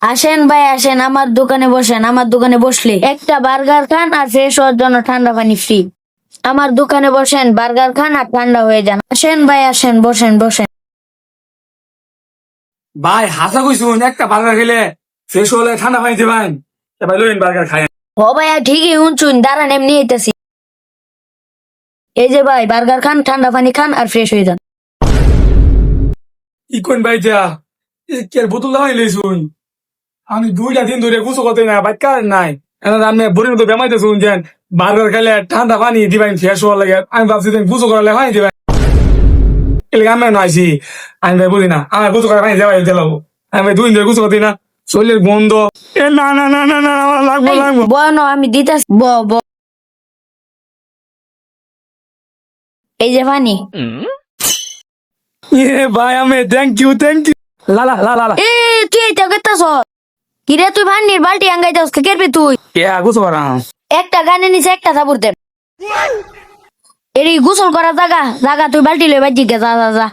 আসেন ভাই আসেন, আমার দোকানে বসেন। আমার দোকানে বসলে একটা বার্গার খান আর ফ্রেশ হওয়ার জন্য ঠান্ডা পানি ফ্রি। আমার দোকানে বসেন, বার্গার খান আর ঠান্ডা হয়ে যান। আসেন ভাই আসেন, বসেন বসেন। ভাই হাসা কইছুন একটা বার্গার খেলে শেষ হলে ঠান্ডা পানি দিবেন। ভাই লইন বার্গার খাই। ও ভাইয়া ঠিকই শুনছুন, দাঁড়ান এমনি আইতাছি। এই যে ভাই বার্গার খান, ঠান্ডা পানি খান আর ফ্রেশ হয়ে যান। ই কোন ভাই যা কে বোতল লাগাই লইছুন। আমি 2টা দিন ধরে গুছো করতে না ভাই কার নাই। এখন আমি বড়ির মতো বেমাইতে শুনছেন বার্গার খাইলে ঠান্ডা পানি দিবেন শেষ হওয়ার লাগে। আমি ভাবছি গুছো করালে পানি দিবেন। এলাকা আমি নাইছি আমি ভাই বুঝি না আমার গুছো করা পানি দেওয়া দিলাম। আমি ভাই 2 দিন ধরে গুছো করতে না শরীরের গন্ধ। এ না না না না না আমার লাগবো এই, লাগবো। বনো আমি দিতাছি, ব এই যে পানি। এ ভাই আমি থ্যাংক ইউ লালা লা লা লা এ তুই এইটা করতাছ কিরে? তুই পানির বালতি আঙ্গাইতাস কে কেরবি তুই? কে গুছো করা একটা গানে নিচে একটা থাপুর দেন। এরই গোসল করা জায়গা জায়গা, তুই বালতি লই বাজি গে, যা যা যা।